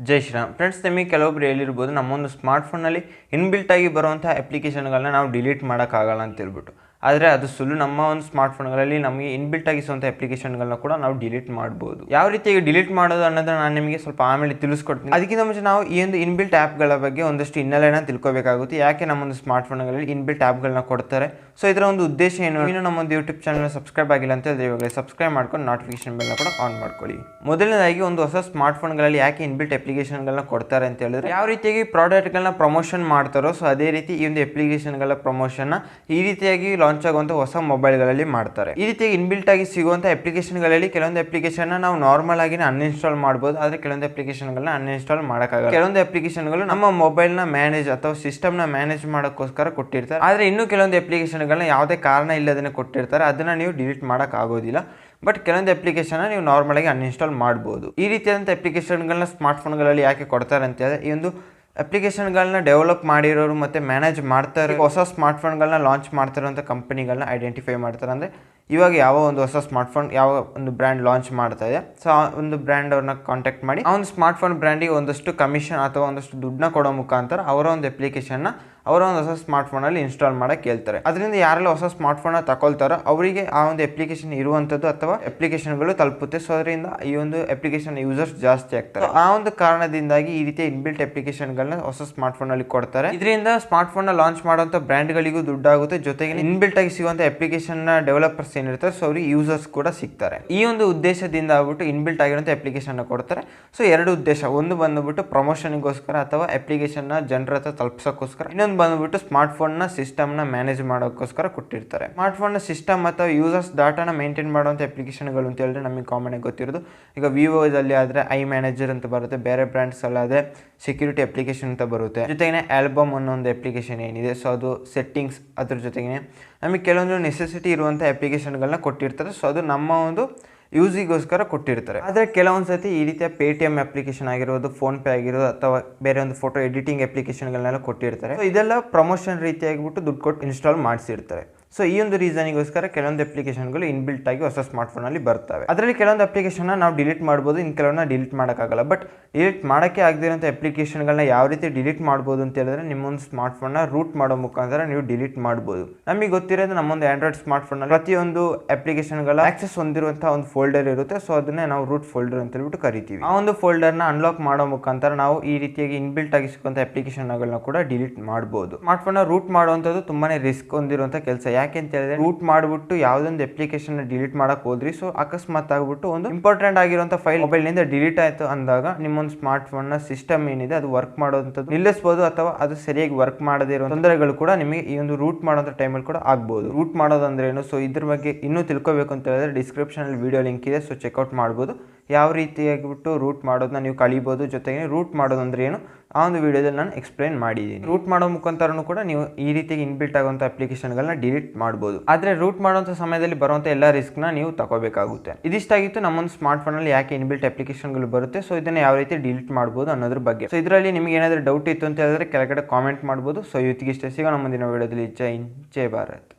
ಜೈ Shriram friends, ನಿಮಗೆ ಕೆಲವೊಬ್ರು ಹೇಳಿರ್ಬೋದು ನಮ್ಮೊಂದು ಸ್ಮಾರ್ಟ್ಫೋನಲ್ಲಿ inbuilt ಆಗಿ ಬರುವಂಥ ಅಪ್ಲಿಕೇಶನ್ಗಳನ್ನ ನಾವು ಡಿಲೀಟ್ ಮಾಡೋಕ್ಕಾಗಲ್ಲ ಅಂತ ಹೇಳ್ಬಿಟ್ಟು. ಆದರೆ ಅದು ಸುಳ್ಳು. ನಮ್ಮ ಒಂದು ಸ್ಮಾರ್ಟ್ಫೋನ್ಗಳಲ್ಲಿ ನಮಗೆ ಇನ್ಬಿಲ್ಟ್ ಆಗಿಸುವಂಥ ಅಪ್ಲಿಕೇಶನ್ಗಳನ್ನ ಕೂಡ ನಾವು ಡಿಲೀಟ್ ಮಾಡ್ಬೋದು. ಯಾವ ರೀತಿಯಾಗಿ ಡಿಲೀಟ್ ಮಾಡೋದು ಅನ್ನೋದನ್ನ ನಾನು ನಿಮಗೆ ಸ್ವಲ್ಪ ಆಮೇಲೆ ತಿಳಿಸ್ಕೊಡ್ತೀನಿ. ಅದಕ್ಕಿಂತ ಮುಂಚೆ ನಾವು ಈ ಒಂದು ಇನ್ಬಿಲ್ಟ್ ಆ್ಯಪ್ಗಳ ಬಗ್ಗೆ ಒಂದಷ್ಟು ಹಿನ್ನೆಲೆನ ತಿಳ್ಕೊಬೇಕಾಗುತ್ತೆ. ಯಾಕೆ ನಮ್ಮೊಂದು ಸ್ಮಾರ್ಟ್ಫೋನ್ಗಳಲ್ಲಿ ಇನ್ಬಿಲ್ಟ್ ಆ್ಯಪ್ಗಳನ್ನ ಕೊಡ್ತಾರೆ, ಸೊ ಇದರ ಒಂದು ಉದ್ದೇಶ ಏನು, ಇನ್ನು ನಮ್ಮೊಂದು ಯೂಟ್ಯೂಬ್ ಚಾನಲ್ ಸಬ್ಸ್ಕ್ರೈಬ್ ಆಗಿಲ್ಲ ಅಂತ ಹೇಳಿದ್ರೆ ಇವಾಗ ಸಬ್ಸ್ಕ್ರೈಬ್ ಮಾಡ್ಕೊಂಡು ನೋಟಿಫಿಕೇಶನ್ ಬೆಲ್ನ ಕೂಡ ಆನ್ ಮಾಡ್ಕೊಳ್ಳಿ. ಮೊದಲನೇದಾಗಿ ಒಂದು ಹೊಸ ಸ್ಮಾರ್ಟ್ಫೋನ್ಗಳಲ್ಲಿ ಯಾಕೆ ಇನ್ಬಿಲ್ಟ್ ಅಪ್ಲಿಕೇಶನ್ಗಳನ್ನ ಕೊಡ್ತಾರೆ ಅಂತ ಹೇಳಿದ್ರೆ, ಯಾವ ರೀತಿಯಾಗಿ ಪ್ರಾಡಕ್ಟ್ಗಳನ್ನ ಪ್ರಮೋಷನ್ ಮಾಡ್ತಾರೋ ಸೊ ಅದೇ ರೀತಿ ಈ ಒಂದು ಅಪ್ಲಿಕೇಶನ್ಗಳ ಪ್ರಮೋಷನ್ನ ಈ ರೀತಿಯಾಗಿ ಲಾಂಚ್ ಆಗುವಂಥ ಹೊಸ ಮೊಬೈಲ್ಗಳಲ್ಲಿ ಮಾಡ್ತಾರೆ. ಈ ರೀತಿಯಾಗಿ ಇನ್ಬಿಲ್ಟ್ ಆಗಿ ಸಿಗುವಂಥ ಅಪ್ಲಿಕೇಶನ್ಗಳಲ್ಲಿ ಕೆಲವೊಂದು ಅಪ್ಲಿಕೇಶನ್ ನಾವು ನಾರ್ಮಲ್ ಆಗಿ ಅನ್ಇನ್ಸ್ಟಾಲ್ ಮಾಡ್ಬೋದು, ಆದರೆ ಕೆಲವೊಂದು ಅಪ್ಲಿಕೇಶನ್ಗಳನ್ನ ಅನ್ಇನ್ಸ್ಟಾಲ್ ಮಾಡೋಕ್ಕಾಗಲ್ಲ. ಕೆಲವೊಂದು ಅಪ್ಲಿಕೇಶನ್ಗಳು ನಮ್ಮ ಮೊಬೈಲ್ನ ಮ್ಯಾನೇಜ್ ಅಥವಾ ಸಿಸ್ಟಮ್ನ ಮ್ಯಾನೇಜ್ ಮಾಡೋಕ್ಕೋಸ್ಕರ ಕೊಟ್ಟಿರ್ತಾರೆ. ಆದರೆ ಇನ್ನು ಕೆಲವೊಂದು ಅಪ್ಲಿಕೇಶನ್ಗಳನ್ನ ಯಾವುದೇ ಕಾರಣ ಇಲ್ಲದೇ ಕೊಟ್ಟಿರ್ತಾರೆ, ಅದನ್ನ ನೀವು ಡಿಲೀಟ್ ಮಾಡೋಕ್ಕಾಗೋದಿಲ್ಲ. ಬಟ್ ಕೆಲವೊಂದು ಅಪ್ಲಿಕೇಶನ್ ನೀವು ನಾರ್ಮಲಾಗಿ ಅನ್ಇನ್ಸ್ಟಾಲ್ ಮಾಡ್ಬೋದು. ಈ ರೀತಿಯಾದಂಥ ಅಪ್ಲಿಕೇಶನ್ಗಳನ್ನ ಸ್ಮಾರ್ಟ್ಫೋನ್ಗಳಲ್ಲಿ ಯಾಕೆ ಕೊಡ್ತಾರೆ ಅಂತ ಹೇಳಿದ್ರೆ, ಈ ಒಂದು ಅಪ್ಲಿಕೇಶನ್ಗಳನ್ನ ಡೆವಲಪ್ ಮಾಡಿರೋರು ಮತ್ತು ಮ್ಯಾನೇಜ್ ಮಾಡ್ತಾರೆ, ಹೊಸ ಸ್ಮಾರ್ಟ್ಫೋನ್ಗಳನ್ನ ಲಾಂಚ್ ಮಾಡ್ತಿರೋಂಥ ಕಂಪನಿಗಳನ್ನ ಐಡೆಂಟಿಫೈ ಮಾಡ್ತಾರೆ. ಅಂದರೆ ಇವಾಗ ಯಾವ ಒಂದು ಹೊಸ ಸ್ಮಾರ್ಟ್ಫೋನ್ ಯಾವ ಒಂದು ಬ್ರ್ಯಾಂಡ್ ಲಾಂಚ್ ಮಾಡ್ತಾ ಇದೆ, ಸೊ ಆ ಒಂದು ಬ್ರ್ಯಾಂಡ್ ಅವ್ರನ್ನ ಕಾಂಟ್ಯಾಕ್ಟ್ ಮಾಡಿ ಆ ಒಂದು ಸ್ಮಾರ್ಟ್ಫೋನ್ ಬ್ರ್ಯಾಂಡಿಗೆ ಒಂದಷ್ಟು ಕಮಿಷನ್ ಅಥವಾ ಒಂದಷ್ಟು ದುಡ್ಡನ್ನ ಕೊಡೋ ಮುಖಾಂತರ ಅವರ ಒಂದು ಅಪ್ಲಿಕೇಶನ್ನ ಅವರ ಒಂದು ಹೊಸ ಸ್ಮಾರ್ಟ್ಫೋನಲ್ಲಿ ಇನ್ಸ್ಟಾಲ್ ಮಾಡಕ್ಕೆ ಹೇಳ್ತಾರೆ. ಅದರಿಂದ ಯಾರೆಲ್ಲ ಹೊಸ ಸ್ಮಾರ್ಟ್ಫೋನ್ನ ತಗೊಳ್ತಾರೋ ಅವರಿಗೆ ಆ ಒಂದು ಅಪ್ಲಿಕೇಶನ್ ಇರುವಂಥದ್ದು ಅಥವಾ ಅಪ್ಲಿಕೇಶನ್ಗಳು ತಲುಪುತ್ತೆ. ಸೊ ಅದರಿಂದ ಈ ಒಂದು ಅಪ್ಲಿಕೇಶನ್ ಯೂಸರ್ಸ್ ಜಾಸ್ತಿ ಆಗ್ತಾರೆ. ಆ ಒಂದು ಕಾರಣದಿಂದಾಗಿ ಈ ರೀತಿಯ ಇನ್ಬಿಲ್ಟ್ ಅಪ್ಲಿಕೇಶನ್ಗಳನ್ನ ಹೊಸ ಸ್ಮಾರ್ಟ್ಫೋನಲ್ಲಿ ಕೊಡ್ತಾರೆ. ಇದರಿಂದ ಸ್ಮಾರ್ಟ್ಫೋನ್ನ ಲಾಂಚ್ ಮಾಡುವಂಥ ಬ್ರ್ಯಾಂಡ್ಗಳಿಗೂ ದುಡ್ಡಾಗುತ್ತೆ, ಜೊತೆಗೆ ಇನ್ಬಿಲ್ಟ್ ಆಗಿ ಸಿಗುವಂಥ ಅಪ್ಲಿಕೇಶನ್ನ ಡೆವಲಪರ್ಸ್ ಏನಿರ್ತಾರೆ ಸೊ ಅವ್ರಿಗೆ ಯೂಸರ್ಸ್ ಕೂಡ ಸಿಗ್ತಾರೆ. ಈ ಒಂದು ಉದ್ದೇಶದಿಂದ ಆಗ್ಬಿಟ್ಟು ಇನ್ಬಿಲ್ಟ್ ಆಗಿರುವಂಥ ಅಪ್ಲಿಕೇಶನ್ ಕೊಡ್ತಾರೆ. ಸೊ ಎರಡು ಉದ್ದೇಶ, ಒಂದು ಬಂದುಬಿಟ್ಟು ಪ್ರಮೋಷನ್ಗೋಸ್ಕರ ಅಥವಾ ಅಪ್ಲಿಕೇಶನ್ನ ಜನರ ಹತ್ರ ತಲುಪಿಸೋಕ್ಕೋಸ್ಕರ, ಇನ್ನೊಂದು ಬಂದುಬಿಟ್ಟು ಸ್ಮಾರ್ಟ್ಫೋನ್ನ ಸಿಸ್ಟಮ್ನ ಮ್ಯಾನೇಜ್ ಮಾಡೋಕ್ಕೋಸ್ಕರ ಕೊಟ್ಟಿರ್ತಾರೆ. ಸ್ಮಾರ್ಟ್ಫೋನ್ನ ಸಿಸ್ಟಮ್ ಅಥವಾ ಯೂಸರ್ಸ್ ಡಾಟಾನ ಮೇಂಟೈನ್ ಮಾಡುವಂಥ ಅಪ್ಲಿಕೇಶನ್ಗಳು ಅಂತ ಹೇಳಿದ್ರೆ ನಮಗೆ ಕಾಮನ್ ಆಗಿ ಗೊತ್ತಿರೋದು, ಈಗ ವಿವೋದಲ್ಲಿ ಆದರೆ ಐ ಮ್ಯಾನೇಜರ್ ಅಂತ ಬರುತ್ತೆ, ಬೇರೆ ಬ್ರ್ಯಾಂಡ್ಸ್ ಅಲ್ಲಾದರೆ ಸೆಕ್ಯೂರಿಟಿ ಅಪ್ಲಿಕೇಶನ್ ಅಂತ ಬರುತ್ತೆ, ಜೊತೆಗೆ ಆಲ್ಬಮ್ ಅನ್ನೋ ಒಂದು ಅಪ್ಲಿಕೇಶನ್ ಏನಿದೆ ಸೊ ಅದು ಸೆಟ್ಟಿಂಗ್ಸ್, ಅದ್ರ ಜೊತೆಗೆ ನಮಗೆ ಕೆಲವೊಂದು ನೆಸೆಸಿಟಿ ಇರುವಂಥ ಅಪ್ಲಿಕೇಶನ್ಗಳನ್ನ ಕೊಟ್ಟಿರ್ತಾರೆ. ಸೊ ಅದು ನಮ್ಮ ಒಂದು ಯೂಸಿಗೋಸ್ಕರ ಕೊಟ್ಟಿರ್ತಾರೆ. ಆದರೆ ಕೆಲವೊಂದು ಸತಿ ಈ ರೀತಿಯ ಪೇಟಿಎಮ್ ಅಪ್ಲಿಕೇಶನ್ ಆಗಿರೋದು, ಫೋನ್ಪೇ ಆಗಿರೋದು ಅಥವಾ ಬೇರೆ ಒಂದು ಫೋಟೋ ಎಡಿಟಿಂಗ್ ಅಪ್ಲಿಕೇಶನ್ಗಳನ್ನೆಲ್ಲ ಕೊಟ್ಟಿರ್ತಾರೆ. ಸೊ ಇದೆಲ್ಲ ಪ್ರಮೋಷನ್ ರೀತಿಯಾಗಿಬಿಟ್ಟು ದುಡ್ಡು ಕೊಟ್ಟು ಇನ್ಸ್ಟಾಲ್ ಮಾಡಿಸಿರ್ತಾರೆ. ಸೊ ಈ ಒಂದು ರೀಸನಿಗೋಸ್ಕರ ಕೆಲವೊಂದು ಅಪ್ಲಿಕೇಶನ್ಗಳು ಇನ್ಬಿಲ್ಟ್ ಆಗಿ ಹೊಸ ಸ್ಮಾರ್ಟ್ಫೋನಲ್ಲಿ ಬರ್ತವೆ. ಅದರಲ್ಲಿ ಕೆಲವೊಂದು ಅಪ್ಲಿಕೇಶನ್ನ ನಾವು ಡಿಲೀಟ್ ಮಾಡ್ಬೋದು, ಇನ್ನು ಕೆಲವನ್ನ ಡಿಲೀಟ್ ಮಾಡೋಕ್ಕಾಗಲ್ಲ. ಬಟ್ ಡಿಲೀಟ್ ಮಾಡೋಕ್ಕೆ ಆಗದಿರೋಂಥ ಅಪ್ಲಿಕೇಶನ್ಗಳನ್ನ ಯಾವ ರೀತಿ ಡಿಲೀಟ್ ಮಾಡ್ಬೋದು ಅಂತ ಹೇಳಿದ್ರೆ, ನಿಮ್ಮೊಂದು ಸ್ಮಾರ್ಟ್ಫೋನ್ನ ರೂಟ್ ಮಾಡೋ ಮುಖಾಂತರ ನೀವು ಡಿಲೀಟ್ ಮಾಡ್ಬೋದು. ನಮಗೆ ಗೊತ್ತಿರೋದು ನಮ್ಮೊಂದು ಆಂಡ್ರಾಯ್ಡ್ ಸ್ಮಾರ್ಟ್ಫೋನಲ್ಲಿ ಪ್ರತಿಯೊಂದು ಅಪ್ಲಿಕೇಶನ್ಗಳ ಆಕ್ಸೆಸ್ ಹೊಂದಿರುವಂಥ ಒಂದು ಫೋಲ್ಡರ್ ಇರುತ್ತೆ. ಸೊ ಅದನ್ನೇ ನಾವು ರೂಟ್ ಫೋಲ್ಡರ್ ಅಂತ ಹೇಳ್ಬಿಟ್ಟು ಕರಿತೀವಿ. ಆ ಒಂದು ಫೋಲ್ಡರ್ನ ಅನ್ಲಾಕ್ ಮಾಡೋ ಮುಖಾಂತರ ನಾವು ಈ ರೀತಿಯಾಗಿ ಇನ್ಬಿಲ್ಟ್ ಆಗಿ ಸಿಗುವಂಥ ಅಪ್ಲಿಕೇಶನ್ಗಳನ್ನ ಕೂಡ ಡಿಲೀಟ್ ಮಾಡ್ಬೋದು. ಸ್ಮಾರ್ಟ್ಫೋನ್ನ ರೂಟ್ ಮಾಡುವಂಥದ್ದು ತುಂಬಾನೇ ರಿಸ್ಕ್ ಹೊಂದಿರುವಂಥ ಕೆಲಸ. ಯಾಕೆ ಅಂತ ಹೇಳಿದ್ರೆ, ರೂಟ್ ಮಾಡಿಬಿಟ್ಟು ಯಾವುದೊಂದು ಅಪ್ಲಿಕೇಶನ್ ಡಿಲೀಟ್ ಮಾಡಕ್ ಹೋದ್ರಿ, ಸೊ ಅಕಸ್ಮಾತ್ ಆಗ್ಬಿಟ್ಟು ಒಂದು ಇಂಪಾರ್ಟೆಂಟ್ ಆಗಿರುವಂಥ ಫೈಲ್ ಮೊಬೈಲ್ನಿಂದ ಡಿಲೀಟ್ ಆಯಿತು ಅಂದಾಗ ನಿಮ್ಮೊಂದು ಸ್ಮಾರ್ಟ್ಫೋನ್ನ ಸಿಸ್ಟಮ್ ಏನಿದೆ ಅದು ವರ್ಕ್ ಮಾಡೋದಂಥದ್ದು ನಿಲ್ಲಿಸಬಹುದು, ಅಥವಾ ಅದು ಸರಿಯಾಗಿ ವರ್ಕ್ ಮಾಡದೇ ಇರೋ ತೊಂದರೆಗಳು ಕೂಡ ನಿಮಗೆ ಈ ಒಂದು ರೂಟ್ ಮಾಡೋಂಥ ಟೈಮಲ್ಲಿ ಕೂಡ ಆಗ್ಬೋದು. ರೂಟ್ ಮಾಡೋದಂದ್ರೆ ಏನು, ಸೊ ಇದ್ರ ಬಗ್ಗೆ ಇನ್ನೂ ತಿಳ್ಕೊಬೇಕು ಅಂತ ಹೇಳಿದ್ರೆ ಡಿಸ್ಕ್ರಿಪ್ಷನಲ್ಲಿ ವಿಡಿಯೋ ಲಿಂಕ್ ಇದೆ, ಸೊ ಚೆಕ್ಔಟ್ ಮಾಡ್ಬೋದು. ಯಾವ ರೀತಿಯಾಗಿಬಿಟ್ಟು ರೂಟ್ ಮಾಡೋದನ್ನ ನೀವು ಕಲಿಬೋದು, ಜೊತೆಗೆ ರೂಟ್ ಮಾಡೋದಂದ್ರೆ ಏನು ಆ ಒಂದು ವಿಡಿಯೋದಲ್ಲಿ ನಾನು ಎಕ್ಸ್ಪ್ಲೈನ್ ಮಾಡಿದ್ದೀನಿ. ರೂಟ್ ಮಾಡೋ ಮುಖಾಂತರನೂ ಕೂಡ ನೀವು ಈ ರೀತಿಯಾಗಿ ಇನ್ಬಿಲ್ಟ್ ಆಗುವಂಥ ಅಪ್ಲಿಕೇಶನ್ಗಳನ್ನ ಡಿಲೀಟ್ ಮಾಡ್ಬೋದು. ಆದರೆ ರೂಟ್ ಮಾಡುವಂಥ ಸಮಯದಲ್ಲಿ ಬರುವಂಥ ಎಲ್ಲ ರಿಸ್ಕ್ನ ನೀವು ತಗೋಬೇಕಾಗುತ್ತೆ. ಇದಿಷ್ಟಾಗಿತ್ತು ನಮ್ಮೊಂದು ಸ್ಮಾರ್ಟ್ಫೋನಲ್ಲಿ ಯಾಕೆ ಇನ್ಬಿಲ್ಟ್ ಅಪ್ಲಿಕೇಶನ್ಗಳು ಬರುತ್ತೆ, ಸೊ ಇದನ್ನು ಯಾವ ರೀತಿ ಡಿಲೀಟ್ ಮಾಡ್ಬೋದು ಅನ್ನೋದ್ರ ಬಗ್ಗೆ. ಸೊ ಇದರಲ್ಲಿ ನಿಮಗೆ ಏನಾದರೂ ಡೌಟ್ ಇತ್ತು ಅಂತ ಹೇಳಿದ್ರೆ ಕೆಳಗಡೆ ಕಾಮೆಂಟ್ ಮಾಡ್ಬೋದು. ಸೊ ಇವತ್ತಿಗೆ ಇಷ್ಟೇ, ಸಿಗೋಣ ಮುಂದಿನ ವಿಡಿಯೋದಲ್ಲಿ. ಜೈ ಹಿಂದ್, ಜೈ ಭಾರತ್.